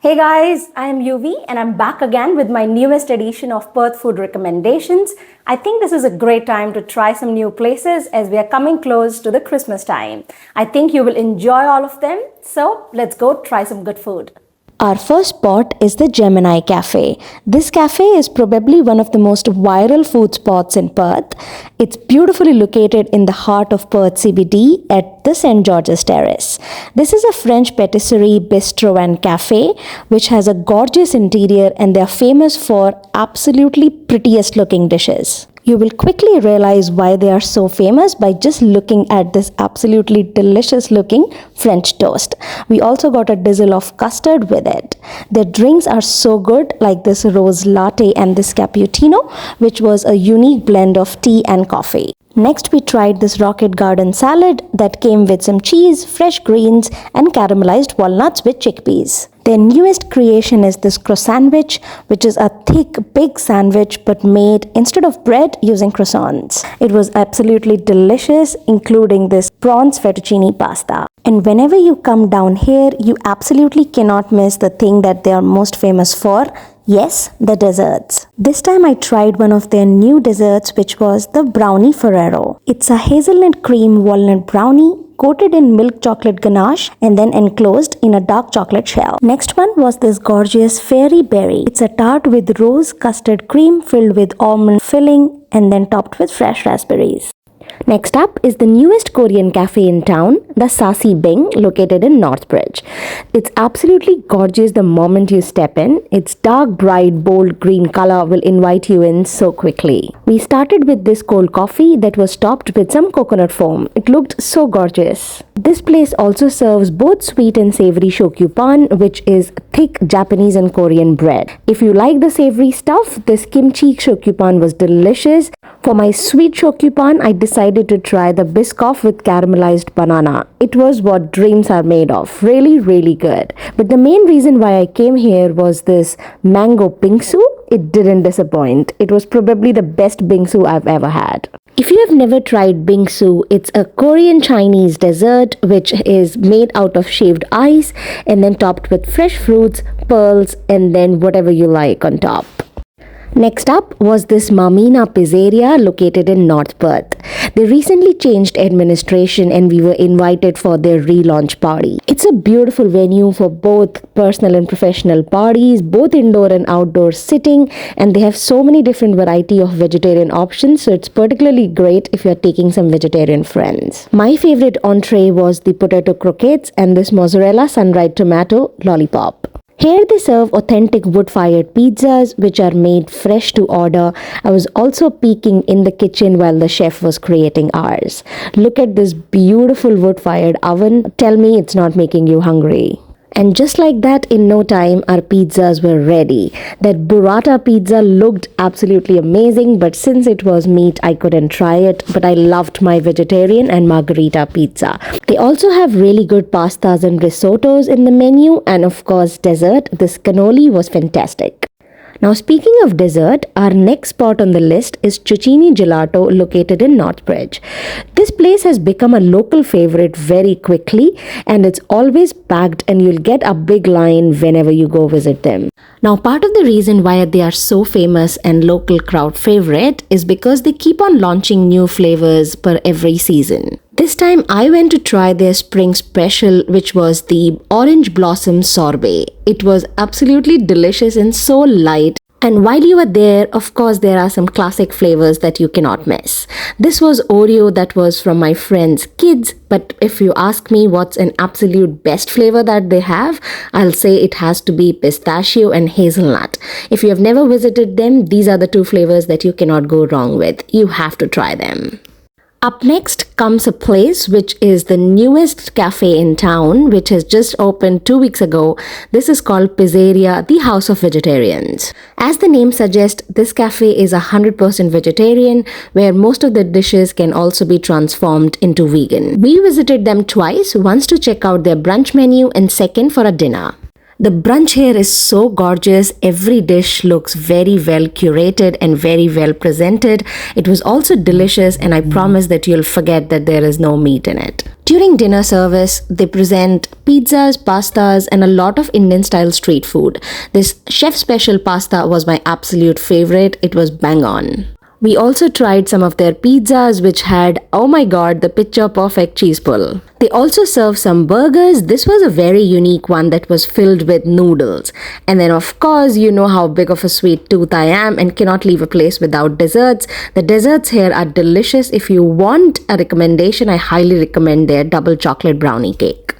Hey guys, I am UV and I'm back again with my newest edition of Perth food recommendations. I think this is a great time to try some new places as we are coming close to the Christmas time. I think you will enjoy all of them, so let's go try some good food. Our first spot is the Gemini Cafe. This cafe is probably one of the most viral food spots in Perth. It's beautifully located in the heart of Perth CBD at the St. George's Terrace. This is a French patisserie, bistro and cafe which has a gorgeous interior, and they are famous for absolutely prettiest looking dishes. You will quickly realize why they are so famous by just looking at this absolutely delicious looking French toast. We also got a drizzle of custard with it. Their drinks are so good, like this rose latte and this cappuccino, which was a unique blend of tea and coffee. Next, we tried this rocket garden salad that came with some cheese, fresh greens, and caramelized walnuts with chickpeas. Their newest creation is this croissant sandwich, which is a thick, big sandwich but made instead of bread using croissants. It was absolutely delicious, including this prawns fettuccine pasta. And whenever you come down here, you absolutely cannot miss the thing that they are most famous for. Yes, the desserts. This time I tried one of their new desserts, which was the brownie Ferrero. It's a hazelnut cream walnut brownie coated in milk chocolate ganache and then enclosed in a dark chocolate shell. Next one was this gorgeous fairy berry. It's a tart with rose custard cream filled with almond filling and then topped with fresh raspberries. Next up is the newest Korean cafe in town, the Sassy Bing, located in Northbridge. It's absolutely gorgeous the moment you step in. Its dark, bright, bold green color will invite you in so quickly. We started with this cold coffee that was topped with some coconut foam. It looked so gorgeous. This place also serves both sweet and savory shokyupan, which is thick Japanese and Korean bread. If you like the savory stuff, this kimchi shokyupan was delicious. For my sweet shokyupan, I decided to try the Biscoff with caramelized banana. It was what dreams are made of. Really, really good. But the main reason why I came here was this mango bingsu. It didn't disappoint. It was probably the best bingsu I've ever had. If you have never tried bingsu, it's a Korean Chinese dessert which is made out of shaved ice and then topped with fresh fruits, pearls, and then whatever you like on top. Next up was this Mammina Pizzeria located in North Perth. They recently changed administration and we were invited for their relaunch party. It's a beautiful venue for both personal and professional parties, both indoor and outdoor sitting, and they have so many different variety of vegetarian options, so it's particularly great if you're taking some vegetarian friends. My favorite entree was the potato croquettes and this mozzarella sun-dried tomato lollipop. Here they serve authentic wood-fired pizzas which are made fresh to order. I was also peeking in the kitchen while the chef was creating ours. Look at this beautiful wood-fired oven. Tell me it's not making you hungry. And just like that, in no time, our pizzas were ready. That burrata pizza looked absolutely amazing, but since it was meat, I couldn't try it. But I loved my vegetarian and margherita pizza. They also have really good pastas and risottos in the menu. And of course, dessert. This cannoli was fantastic. Now, speaking of dessert, our next spot on the list is Cuccini Gelato located in Northbridge. This place has become a local favorite very quickly and it's always packed and you'll get a big line whenever you go visit them. Now, part of the reason why they are so famous and local crowd favorite is because they keep on launching new flavors per every season. This time I went to try their spring special, which was the orange blossom sorbet. It was absolutely delicious and so light. And while you are there, of course, there are some classic flavors that you cannot miss. This was Oreo that was from my friend's kids, but if you ask me what's an absolute best flavor that they have, I'll say it has to be pistachio and hazelnut. If you have never visited them, these are the two flavors that you cannot go wrong with. You have to try them. Up next comes a place which is the newest cafe in town, which has just opened 2 weeks ago. This is called Pizzeria, the House of Vegetarians. As the name suggests, this cafe is 100% vegetarian, where most of the dishes can also be transformed into vegan. We visited them twice, once to check out their brunch menu and second for a dinner. The brunch here is so gorgeous. Every dish looks very well curated and very well presented. It was also delicious and I promise that you'll forget that there is no meat in it. During dinner service, they present pizzas, pastas, and a lot of Indian-style street food. This chef special pasta was my absolute favorite. It was bang on. We also tried some of their pizzas which had, oh my god, the picture perfect cheese pull. They also served some burgers. This was a very unique one that was filled with noodles. And then of course, you know how big of a sweet tooth I am and cannot leave a place without desserts. The desserts here are delicious. If you want a recommendation, I highly recommend their double chocolate brownie cake.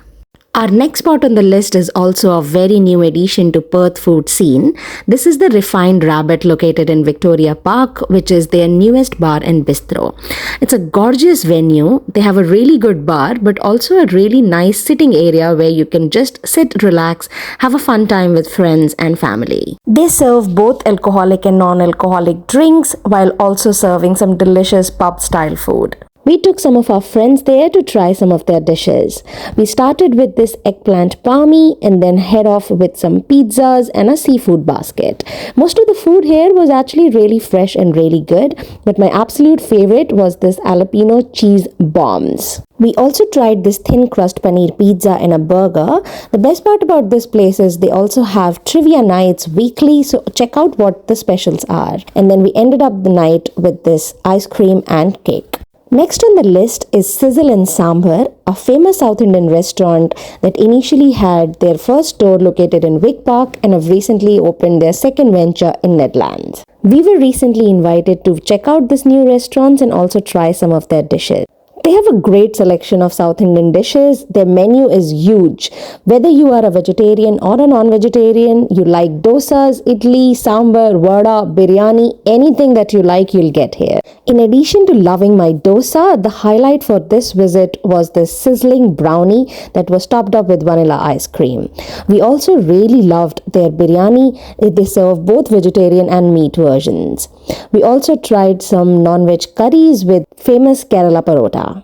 Our next spot on the list is also a very new addition to Perth food scene. This is the Refined Rabbit located in Victoria Park, which is their newest bar and bistro. It's a gorgeous venue. They have a really good bar, but also a really nice sitting area where you can just sit, relax, have a fun time with friends and family. They serve both alcoholic and non-alcoholic drinks while also serving some delicious pub-style food. We took some of our friends there to try some of their dishes. We started with this eggplant palmy and then head off with some pizzas and a seafood basket. Most of the food here was actually really fresh and really good, but my absolute favorite was this jalapeno cheese bombs. We also tried this thin crust paneer pizza and a burger. The best part about this place is they also have trivia nights weekly, so check out what the specials are. And then we ended up the night with this ice cream and cake. Next on the list is Sizzle in Sambhar, a famous South Indian restaurant that initially had their first store located in Wick Park and have recently opened their second venture in Nedlands. We were recently invited to check out this new restaurant and also try some of their dishes. They have a great selection of South Indian dishes. Their menu is huge. Whether you are a vegetarian or a non-vegetarian, you like dosas, idli, sambar, vada, biryani, anything that you like, you'll get here. In addition to loving my dosa, the highlight for this visit was this sizzling brownie that was topped up with vanilla ice cream. We also really loved their biryani. They serve both vegetarian and meat versions. We also tried some non-veg curries with famous Kerala parota.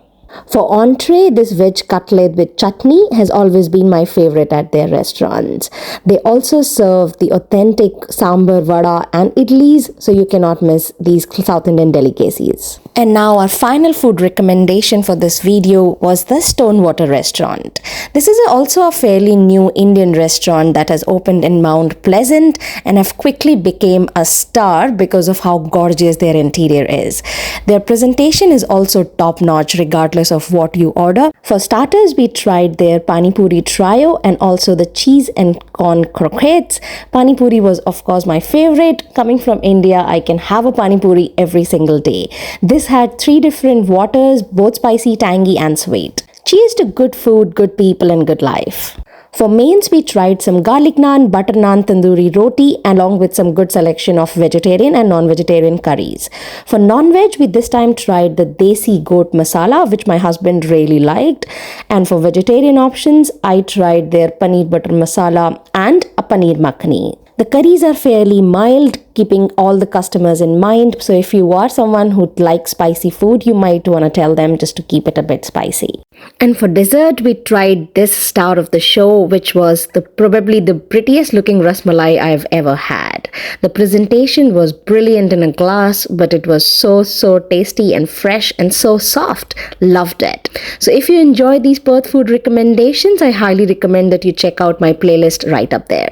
For entree, this veg cutlet with chutney has always been my favorite at their restaurants. They also serve the authentic sambar, vada and idlis, so you cannot miss these South Indian delicacies. And now our final food recommendation for this video was the Stonewater Restaurant. This is also a fairly new Indian restaurant that has opened in Mount Pleasant and have quickly become a star because of how gorgeous their interior is. Their presentation is also top-notch regardless of what you order. For starters, we tried their pani puri trio and also the cheese and corn croquettes. Pani puri was of course my favorite. Coming from India, I can have a pani puri every single day. This had 3 different waters, both spicy, tangy and sweet. Cheers to good food, good people and good life. For mains, we tried some garlic naan, butter naan, tandoori roti along with some good selection of vegetarian and non-vegetarian curries. For non-veg, we this time tried the desi goat masala, which my husband really liked. And for vegetarian options, I tried their paneer butter masala and a paneer makhani. The curries are fairly mild, keeping all the customers in mind. So if you are someone who likes spicy food, you might want to tell them just to keep it a bit spicy. And for dessert, we tried this star of the show, which was probably the prettiest looking rasmalai I've ever had. The presentation was brilliant in a glass, but it was so tasty and fresh and so soft. Loved it. So if you enjoy these Perth food recommendations, I highly recommend that you check out my playlist right up there.